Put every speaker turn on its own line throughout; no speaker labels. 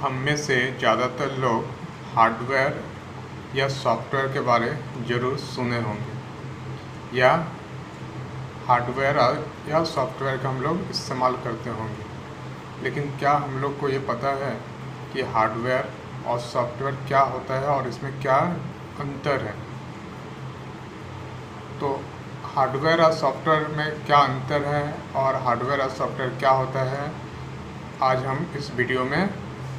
हम में से ज़्यादातर लोग हार्डवेयर या सॉफ्टवेयर के बारे ज़रूर सुने होंगे या हार्डवेयर या सॉफ्टवेयर का हम लोग इस्तेमाल करते होंगे। लेकिन क्या हम लोग को ये पता है कि हार्डवेयर और सॉफ्टवेयर क्या होता है और इसमें क्या अंतर है? तो हार्डवेयर और सॉफ्टवेयर में क्या अंतर है और हार्डवेयर और सॉफ्टवेयर क्या होता है, आज हम इस वीडियो में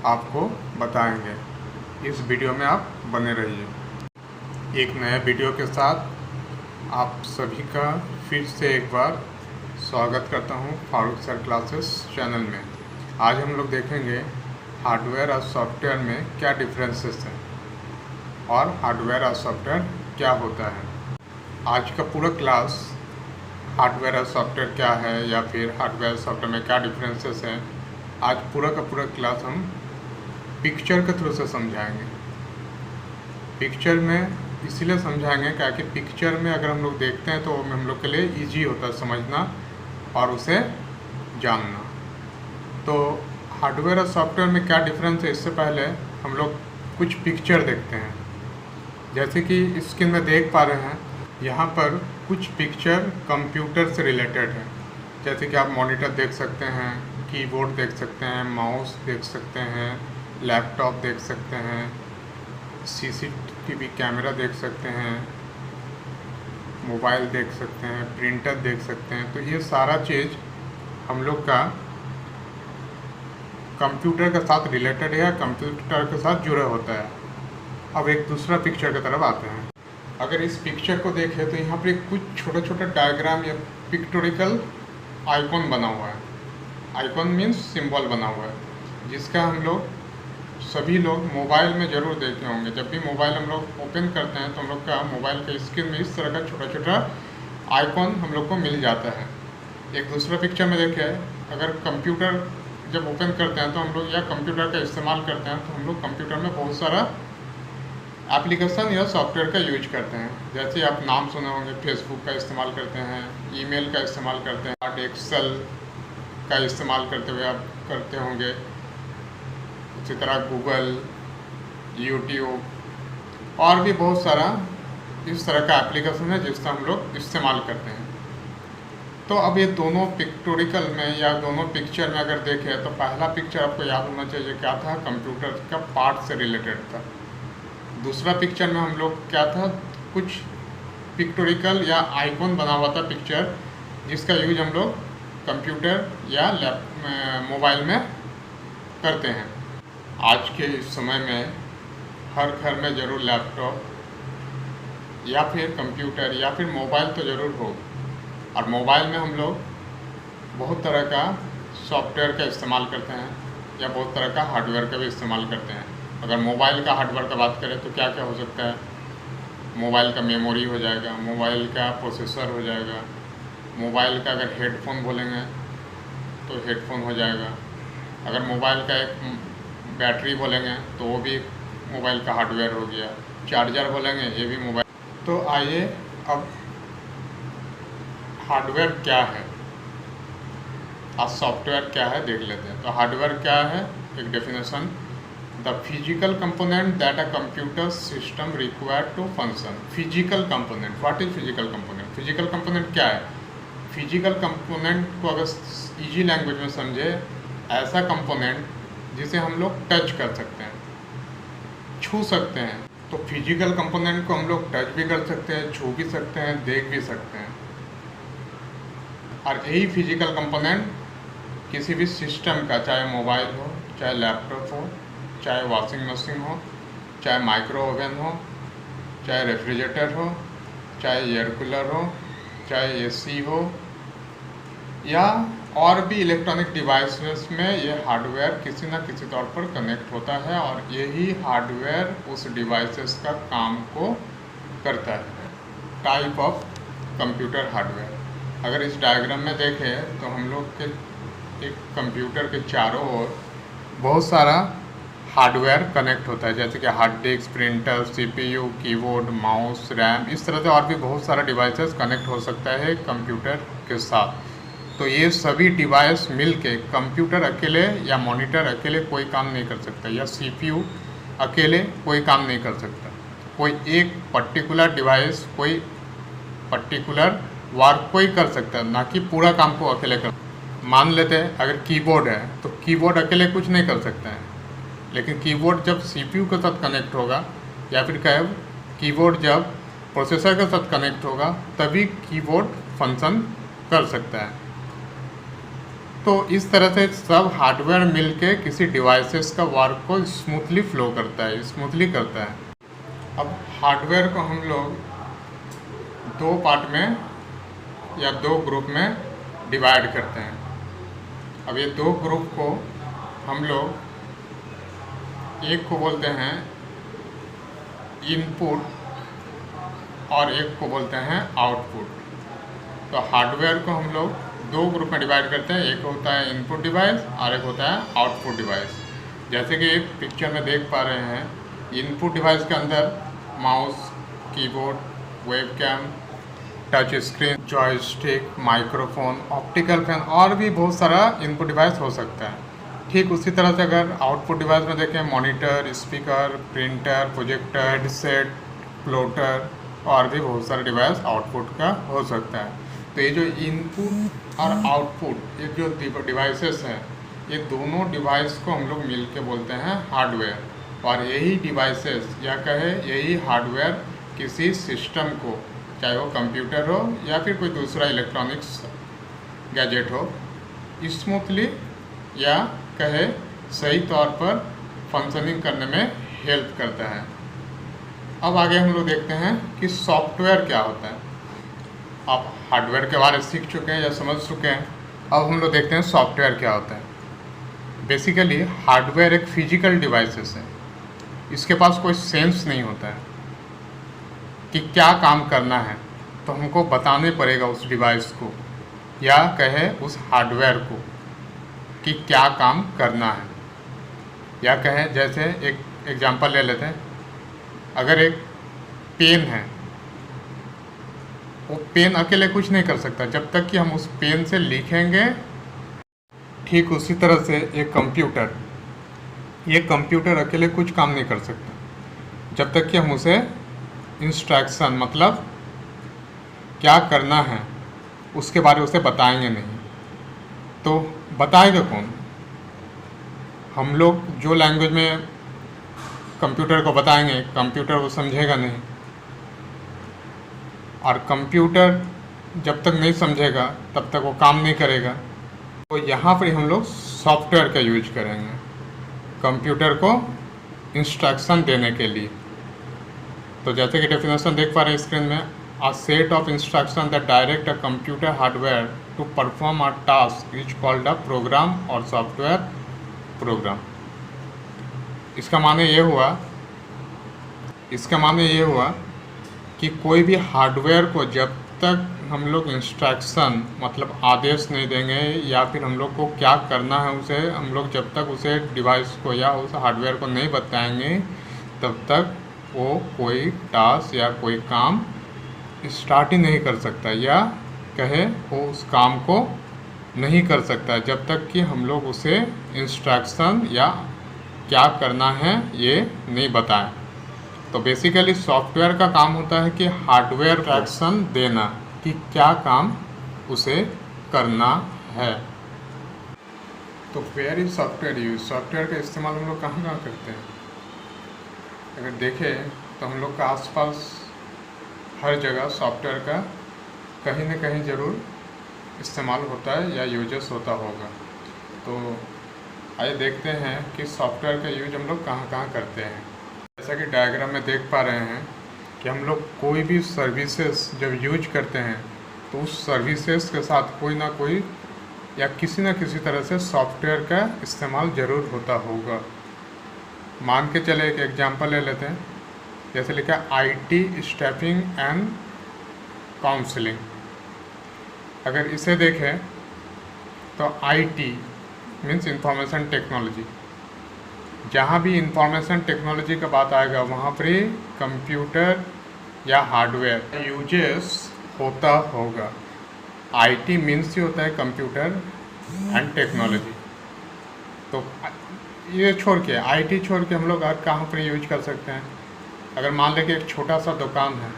आपको बताएंगे। इस वीडियो में आप बने रहिए। एक नए वीडियो के साथ आप सभी का फिर से एक बार स्वागत करता हूं फारूक सर क्लासेस चैनल में। आज हम लोग देखेंगे हार्डवेयर और सॉफ्टवेयर में क्या डिफरेंसेस हैं और हार्डवेयर और सॉफ्टवेयर क्या होता है। आज का पूरा क्लास हार्डवेयर और सॉफ्टवेयर क्या है या फिर हार्डवेयर सॉफ्टवेयर में क्या डिफरेंसेस हैं, आज पूरा का पूरा क्लास हम पिक्चर के थ्रू से समझाएंगे। पिक्चर में इसीलिए समझाएंगे क्या कि पिक्चर में अगर हम लोग देखते हैं तो हम लोग के लिए इजी होता है समझना और उसे जानना। तो हार्डवेयर और सॉफ्टवेयर में क्या डिफरेंस है, इससे पहले हम लोग कुछ पिक्चर देखते हैं। जैसे कि स्क्रीन में देख पा रहे हैं, यहाँ पर कुछ पिक्चर कंप्यूटर से रिलेटेड है। जैसे कि आप मॉनिटर देख सकते हैं, कीबोर्ड देख सकते हैं, माउस देख सकते हैं, लैपटॉप देख सकते हैं, सीसीटीवी कैमरा देख सकते हैं, मोबाइल देख सकते हैं, प्रिंटर देख सकते हैं। तो ये सारा चीज़ हम लोग का कंप्यूटर के साथ रिलेटेड है या कंप्यूटर के साथ जुड़ा होता है। अब एक दूसरा पिक्चर की तरफ आते हैं। अगर इस पिक्चर को देखें तो यहाँ पर कुछ छोटा छोटा डायग्राम या पिक्टोरिकल आइकॉन बना हुआ है। आइकॉन मीन्स सिंबल बना हुआ है, जिसका हम लोग सभी लोग मोबाइल में ज़रूर देखे होंगे। जब भी मोबाइल हम लोग ओपन करते हैं तो हम लोग का मोबाइल के स्क्रीन में इस तरह का छोटा छोटा आइकॉन हम लोग को मिल जाता है। एक दूसरा पिक्चर में देखें, अगर कंप्यूटर जब ओपन करते हैं तो हम लोग या कंप्यूटर का इस्तेमाल करते हैं तो हम लोग कंप्यूटर में बहुत सारा एप्लीकेशन या सॉफ्टवेयर का यूज करते हैं। जैसे आप नाम सुने होंगे, फेसबुक का इस्तेमाल करते हैं, ईमेल का इस्तेमाल करते हैं, वर्ड एक्सेल का इस्तेमाल करते हुए आप करते होंगे। उसी तरह गूगल, यूट्यूब और भी बहुत सारा इस तरह का एप्लीकेशन है जिसका हम लोग इस्तेमाल करते हैं। तो अब ये दोनों पिक्टोरिकल में या दोनों पिक्चर में अगर देखें तो पहला पिक्चर आपको याद होना चाहिए क्या था, कंप्यूटर का पार्ट से रिलेटेड था। दूसरा पिक्चर में हम लोग क्या था, कुछ पिक्टोरिकल या आइकॉन बना हुआ था पिक्चर, जिसका यूज हम लोग कंप्यूटर या मोबाइल में करते हैं। आज के इस समय में हर घर में ज़रूर लैपटॉप या फिर कंप्यूटर या फिर मोबाइल तो ज़रूर हो, और मोबाइल में हम लोग बहुत तरह का सॉफ्टवेयर का इस्तेमाल करते हैं या बहुत तरह का हार्डवेयर का भी इस्तेमाल करते हैं। अगर मोबाइल का हार्डवेयर का बात करें तो क्या क्या हो सकता है, मोबाइल का मेमोरी हो जाएगा, मोबाइल का प्रोसेसर हो जाएगा, मोबाइल का अगर हेडफोन बोलेंगे तो हेडफोन हो जाएगा, अगर मोबाइल का एक बैटरी बोलेंगे तो वो भी मोबाइल का हार्डवेयर हो गया, चार्जर बोलेंगे ये भी मोबाइल। तो आइए अब हार्डवेयर क्या है और सॉफ्टवेयर क्या है देख लेते हैं। तो हार्डवेयर क्या है, एक definition, the physical component that a computer system required to function. Physical component, what is physical component? Physical component क्या है? फिजिकल कंपोनेंट को अगर इजी लैंग्वेज में समझे, ऐसा कंपोनेंट जिसे हम लोग टच कर सकते हैं, छू सकते हैं। तो फिजिकल कंपोनेंट को हम लोग टच भी कर सकते हैं, छू भी सकते हैं, देख भी सकते हैं। और यही फिजिकल कंपोनेंट किसी भी सिस्टम का, चाहे मोबाइल हो, चाहे लैपटॉप हो, चाहे वॉशिंग मशीन हो, चाहे माइक्रो ओवन हो, चाहे रेफ्रिजरेटर हो, चाहे एयर कूलर हो, चाहे एसी हो, या और भी इलेक्ट्रॉनिक डिवाइसेस में ये हार्डवेयर किसी न किसी तौर पर कनेक्ट होता है और यही हार्डवेयर उस डिवाइसेस का काम को करता है। टाइप ऑफ कंप्यूटर हार्डवेयर, अगर इस डायग्राम में देखें तो हम लोग के एक कंप्यूटर के चारों ओर बहुत सारा हार्डवेयर कनेक्ट होता है। जैसे कि hard disk, printer, CPU, keyboard, mouse, RAM, इस तरह से और भी बहुत सारा डिवाइसेस कनेक्ट हो सकता है कंप्यूटर के साथ। तो ये सभी डिवाइस मिलके, कंप्यूटर अकेले या मॉनिटर अकेले कोई काम नहीं कर सकता, या सीपीयू अकेले कोई काम नहीं कर सकता। कोई एक पर्टिकुलर डिवाइस कोई पर्टिकुलर वर्क को ही कर सकता है, ना कि पूरा काम को अकेले कर। मान लेते हैं अगर कीबोर्ड है तो कीबोर्ड अकेले कुछ नहीं कर सकता है, लेकिन कीबोर्ड जब सीपीयू के साथ कनेक्ट होगा, या फिर कहें कीबोर्ड जब प्रोसेसर के साथ कनेक्ट होगा, तभी कीबोर्ड फंक्शन कर सकता है। तो इस तरह से सब हार्डवेयर मिलके किसी डिवाइसेस का वर्क को स्मूथली फ्लो करता है, स्मूथली करता है। अब हार्डवेयर को हम लोग दो पार्ट में या दो ग्रुप में डिवाइड करते हैं। अब ये दो ग्रुप को हम लोग, एक को बोलते हैं इनपुट और एक को बोलते हैं आउटपुट। तो हार्डवेयर को हम लोग दो ग्रुप में डिवाइड करते हैं, एक होता है इनपुट डिवाइस और एक होता है आउटपुट डिवाइस। जैसे कि पिक्चर में देख पा रहे हैं, इनपुट डिवाइस के अंदर mouse, keyboard, webcam, touch screen, joystick, microphone, optical fan और भी बहुत सारा इनपुट डिवाइस हो सकता है। ठीक उसी तरह से अगर आउटपुट डिवाइस में देखें, monitor, speaker, printer, projector, headset, plotter और भी बहुत सारे डिवाइस आउटपुट का हो सकता है। तो ये जो इनपुट और आउटपुट ये जो डिवाइसेस हैं, ये दोनों डिवाइस को हम लोग मिल के बोलते हैं हार्डवेयर। और यही डिवाइसेस या कहे यही हार्डवेयर किसी सिस्टम को, चाहे वो कंप्यूटर हो या फिर कोई दूसरा इलेक्ट्रॉनिक्स गैजेट हो, स्मूथली या कहे सही तौर पर फंक्शनिंग करने में हेल्प करता है। अब आगे हम लोग देखते हैं कि सॉफ्टवेयर क्या होता है। आप हार्डवेयर के बारे में सीख चुके हैं या समझ चुके हैं, अब हम लोग देखते हैं सॉफ्टवेयर क्या होता है। बेसिकली हार्डवेयर एक फिजिकल डिवाइसेस है, इसके पास कोई सेंस नहीं होता है कि क्या काम करना है, तो हमको बताने पड़ेगा उस डिवाइस को या कहे उस हार्डवेयर को कि क्या काम करना है। या कहें जैसे एक एग्जांपल ले लेते हैं, अगर एक पेन है, वो पेन अकेले कुछ नहीं कर सकता जब तक कि हम उस पेन से लिखेंगे। ठीक उसी तरह से एक कंप्यूटर, ये कंप्यूटर अकेले कुछ काम नहीं कर सकता जब तक कि हम उसे इंस्ट्रक्शन, मतलब क्या करना है उसके बारे में उसे बताएंगे नहीं। तो बताएगा कौन? हम लोग जो लैंग्वेज में कंप्यूटर को बताएंगे, कंप्यूटर वो समझेगा नहीं, और कंप्यूटर जब तक नहीं समझेगा तब तक वो काम नहीं करेगा। तो यहाँ पर हम लोग सॉफ्टवेयर का यूज करेंगे कंप्यूटर को इंस्ट्रक्शन देने के लिए। तो जैसे कि डेफिनेशन देख पा रहे हैं स्क्रीन में, a set of instruction that direct a computer hardware to perform a task is called a program और सॉफ्टवेयर प्रोग्राम। इसका माने ये हुआ कि कोई भी हार्डवेयर को जब तक हम लोग इंस्ट्रक्शन, मतलब आदेश नहीं देंगे या फिर हम लोग को क्या करना है उसे, हम लोग जब तक उसे डिवाइस को या उस हार्डवेयर को नहीं बताएंगे तब तक वो कोई टास्क या कोई काम स्टार्ट ही नहीं कर सकता, या कहे वो उस काम को नहीं कर सकता जब तक कि हम लोग उसे इंस्ट्रक्शन या क्या करना है ये नहीं बताएं। तो बेसिकली सॉफ्टवेयर का काम होता है कि हार्डवेयर इंस्ट्रक्शन देना कि क्या काम उसे करना है। तो where is software use? Software का इस्तेमाल हम लोग कहाँ कहाँ करते हैं? अगर देखें तो हम लोग का आसपास हर जगह सॉफ्टवेयर का कहीं न कहीं ज़रूर इस्तेमाल होता है या यूजेस होता होगा। तो आइए देखते हैं कि सॉफ्टवेयर का यूज हम लोग कहाँ कहाँ करते हैं। जैसा कि डायग्राम में देख पा रहे हैं कि हम लोग कोई भी सर्विसेज जब यूज करते हैं तो उस सर्विसेज के साथ कोई ना कोई या किसी न किसी तरह से सॉफ्टवेयर का इस्तेमाल ज़रूर होता होगा। मान के चले एक एग्जांपल ले लेते हैं, जैसे लिखा IT स्टाफिंग एंड काउंसलिंग। अगर इसे देखें तो IT मीन्स इंफॉर्मेशन टेक्नोलॉजी। जहाँ भी इंफॉर्मेशन टेक्नोलॉजी का बात आएगा वहाँ पर ही कंप्यूटर या हार्डवेयर यूजेस होता होगा। IT मीन्स ही होता है कंप्यूटर एंड टेक्नोलॉजी। तो ये छोड़ के IT छोड़ के हम लोग और कहाँ पर यूज कर सकते हैं? अगर मान लें कि एक छोटा सा दुकान है,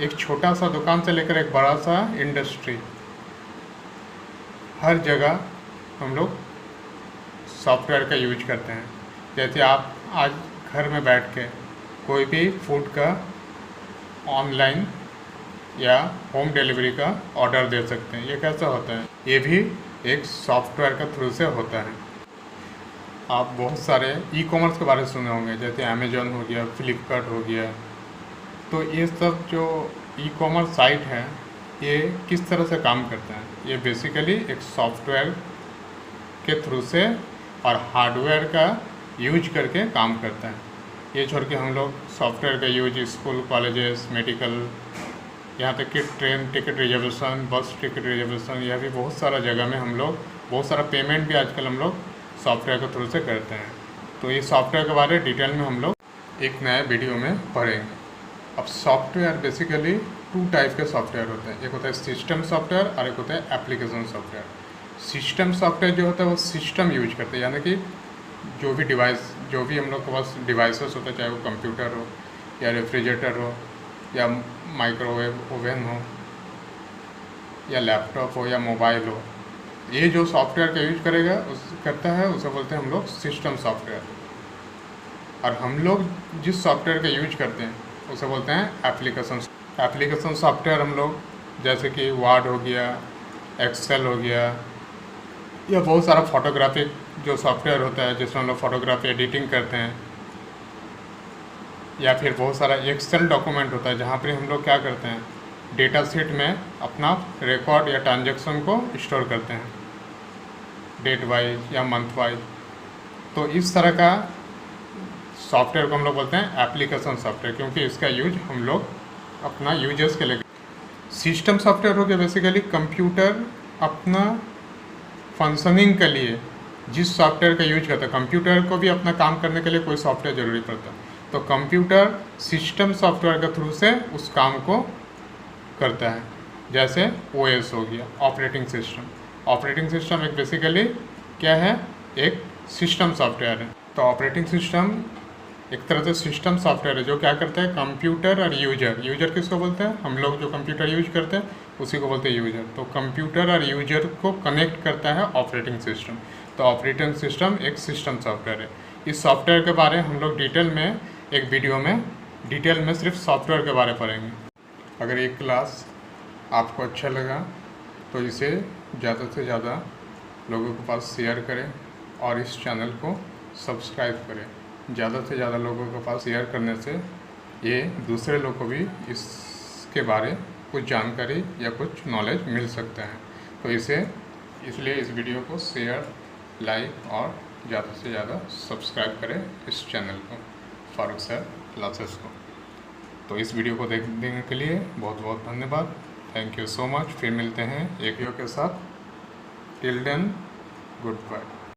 एक छोटा सा दुकान से लेकर एक बड़ा सा इंडस्ट्री, हर जगह हम लोग सॉफ्टवेयर का यूज करते हैं। जैसे आप आज घर में बैठ के कोई भी फूड का ऑनलाइन या होम डिलीवरी का ऑर्डर दे सकते हैं। ये कैसा होता है? ये भी एक सॉफ्टवेयर का थ्रू से होता है। आप बहुत सारे ई-कॉमर्स के बारे में सुने होंगे, जैसे अमेजोन हो गया, फ्लिपकार्ट हो गया। तो ये सब जो ई-कॉमर्स साइट है, ये किस तरह से काम करते हैं? ये बेसिकली एक सॉफ्टवेयर के थ्रू से और हार्डवेयर का यूज करके काम करता है। ये छोड़ के हम लोग सॉफ्टवेयर का यूज स्कूल, कॉलेजेस, मेडिकल, यहाँ तक कि ट्रेन टिकट रिजर्वेशन, बस टिकट रिजर्वेशन, यह भी बहुत सारा जगह में हम लोग बहुत सारा पेमेंट भी आजकल हम लोग सॉफ्टवेयर के थ्रू से करते हैं। तो ये सॉफ्टवेयर के बारे में डिटेल में हम लोग एक नए वीडियो में पढ़ेंगे। अब सॉफ्टवेयर बेसिकली 2 टाइप के सॉफ्टवेयर होते हैं। एक होता है सिस्टम सॉफ्टवेयर और एक होता है एप्लीकेशन सॉफ्टवेयर। सिस्टम सॉफ्टवेयर जो होता है वो सिस्टम यूज करते हैं, यानी कि जो भी डिवाइस, जो भी हम लोग के पास डिवाइसेस होते हैं, चाहे वो कंप्यूटर हो या रेफ्रिजरेटर हो या माइक्रोवेव ओवन हो या लैपटॉप हो या मोबाइल हो, ये जो सॉफ्टवेयर का यूज करेगा करता है उसे बोलते हैं हम लोग सिस्टम सॉफ्टवेयर। और हम लोग जिस सॉफ्टवेयर का यूज करते हैं उसे बोलते हैं एप्लीकेशन। एप्लीकेशन सॉफ्टवेयर हम लोग जैसे कि वर्ड हो गया, एक्सेल हो गया, या बहुत सारा फोटोग्राफिक जो सॉफ्टवेयर होता है जिसमें हम लोग फोटोग्राफी एडिटिंग करते हैं, या फिर बहुत सारा एक्सेल डॉक्यूमेंट होता है जहाँ पर हम लोग क्या करते हैं, डेटा शीट में अपना रिकॉर्ड या ट्रांजैक्शन को स्टोर करते हैं, डेट वाइज या मंथ वाइज। तो इस तरह का सॉफ्टवेयर को हम लोग बोलते हैं एप्लीकेशन सॉफ्टवेयर, क्योंकि इसका यूज हम लोग अपना यूजर्स के लिए। सिस्टम सॉफ्टवेयर हो गया बेसिकली कंप्यूटर अपना फंक्शनिंग के लिए जिस सॉफ्टवेयर का यूज करता है। कंप्यूटर को भी अपना काम करने के लिए कोई सॉफ्टवेयर ज़रूरी पड़ता है, तो कंप्यूटर सिस्टम सॉफ्टवेयर के थ्रू से उस काम को करता है। जैसे OS हो गया, ऑपरेटिंग सिस्टम। ऑपरेटिंग सिस्टम एक बेसिकली क्या है, एक सिस्टम सॉफ्टवेयर है। तो ऑपरेटिंग सिस्टम एक तरह से सिस्टम सॉफ्टवेयर है जो क्या करता है, कंप्यूटर और यूजर किसको बोलते हैं, हम लोग जो कंप्यूटर यूज करते हैं उसी को बोलते हैं यूजर। तो कंप्यूटर और यूजर को कनेक्ट करता है ऑपरेटिंग सिस्टम। तो ऑपरेटिंग सिस्टम एक सिस्टम सॉफ्टवेयर है। इस सॉफ्टवेयर के बारे में हम लोग डिटेल में एक वीडियो में डिटेल में सिर्फ सॉफ्टवेयर के बारे में पढ़ेंगे। अगर ये क्लास आपको अच्छा लगा तो इसे ज़्यादा से ज़्यादा लोगों के पास शेयर करें और इस चैनल को सब्सक्राइब करें। ज़्यादा से ज़्यादा लोगों के पास शेयर करने से ये दूसरे लोग को भी इसके बारे कुछ जानकारी या कुछ नॉलेज मिल सकता है। तो इसलिए इस वीडियो को शेयर, लाइक और ज़्यादा से ज़्यादा सब्सक्राइब करें इस चैनल को, फारूक सर क्लासेस को। तो इस वीडियो को देखने के लिए बहुत बहुत धन्यवाद। Thank you so much. फिर मिलते हैं एक वीडियो के साथ। Till then, good bye.